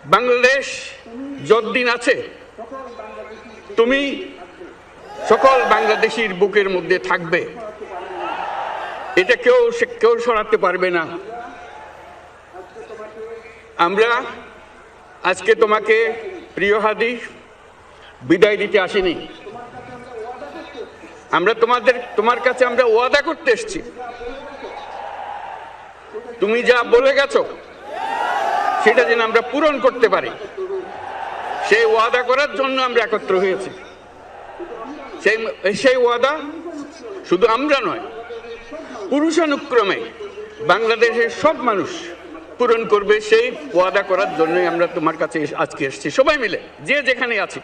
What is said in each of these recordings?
বাংলাদেশ যতদিন আছে তুমি সকল বাংলাদেশির বুকের মধ্যে থাকবে, এটা কেউ সরাতে পারবে না। আমরা আজকে তোমাকে প্রিয় হাদি বিদায় দিতে আসিনি, আমরা তোমার কাছে আমরা ওয়াদা করতে এসেছি। তুমি যা বলে গেছো সেটা যেন আমরা পূরণ করতে পারি, সেই ওয়াদা করার জন্য আমরা একত্র হয়েছি। সেই ওয়াদা শুধু আমরা নয়, পুরুষানুক্রমে বাংলাদেশের সব মানুষ পূরণ করবে। সেই ওয়াদা করার জন্যই আমরা তোমার কাছে আজকে এসেছি, সবাই মিলে যে যেখানে আছি।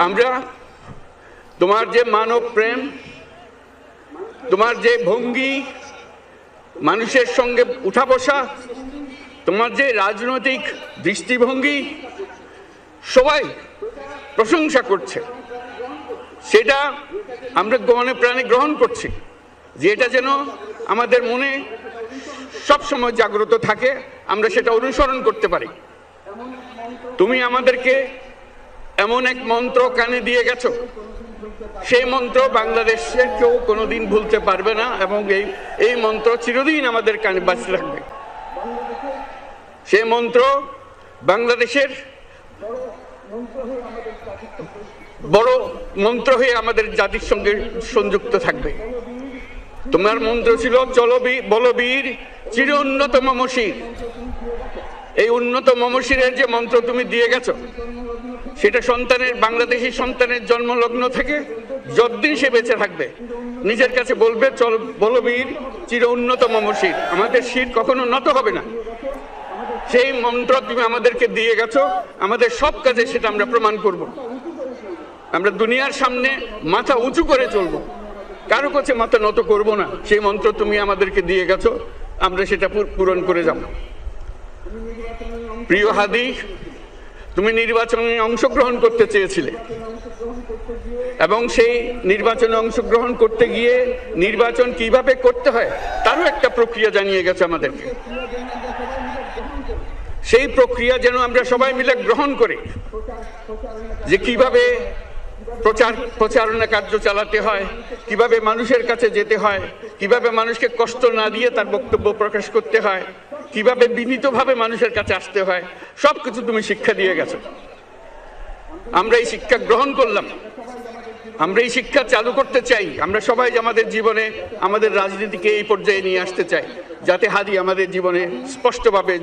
আমরা তোমার যে মানব প্রেম, তোমার যে ভঙ্গি, মানুষের সঙ্গে উঠা বসা, তোমার যে রাজনৈতিক দৃষ্টিভঙ্গি, সবাই প্রশংসা করছে। সেটা আমরা মনে প্রাণে গ্রহণ করছি, যে এটা যেন আমাদের মনে সব সময় জাগ্রত থাকে, আমরা সেটা অনুসরণ করতে পারি। তুমি আমাদেরকে এমন এক মন্ত্র কানে দিয়ে গেছো, সেই মন্ত্র বাংলাদেশের কেউ কোনোদিন ভুলতে পারবে না, এবং এই মন্ত্র চিরদিন আমাদের কানে বাঁচতে থাকবে। সেই মন্ত্র বাংলাদেশের বড় মন্ত্র হয়ে আমাদের জাতির সঙ্গে সংযুক্ত থাকবে। তোমার মন্ত্র ছিল বলবীর চির উন্নত মমশির। এই উন্নত মমশিরের যে মন্ত্র তুমি দিয়ে গেছো, সেটা বাংলাদেশি সন্তানের জন্মলগ্ন থেকে যতদিন সে বেঁচে থাকবে নিজের কাছে বলবে, বলবীর চির উন্নত মমশির, আমাদের শির কখনো নত হবে না। সেই মন্ত্র তুমি আমাদেরকে দিয়ে গেছো, আমাদের সব কাজে সেটা আমরা প্রমাণ করব। আমরা দুনিয়ার সামনে মাথা উঁচু করে চলবো, কারো কাছে মাথা নত করব না। সেই মন্ত্র তুমি আমাদেরকে দিয়ে গেছো, আমরা সেটা পূরণ করে যাব। প্রিয় হাদি, তুমি নির্বাচনে অংশগ্রহণ করতে চেয়েছিলে, এবং সেই নির্বাচনে অংশগ্রহণ করতে গিয়ে নির্বাচন কিভাবে করতে হয় তারও একটা প্রক্রিয়া জানিয়ে গেছে আমাদেরকে। সেই প্রক্রিয়া যেন আমরা সবাই মিলে গ্রহণ করি, যে কিভাবে প্রচারণা কার্য চালাতে হয়, কিভাবে মানুষের কাছে যেতে হয়, কিভাবে মানুষকে কষ্ট না দিয়ে তার বক্তব্য প্রকাশ করতে হয়, কিভাবে বিনীতভাবে মানুষের কাছে আসতে হয়, সবকিছু তুমি শিক্ষা দিয়ে গেছো। আমরা এই শিক্ষা গ্রহণ করলাম, আমরা এই শিক্ষা চালু করতে চাই। আমরা সবাই আমাদের জীবনে আমাদের রাজনীতিকে এই পর্যায়ে নিয়ে আসতে চাই, যাতে হাদি আমাদের জীবনে স্পষ্টভাবে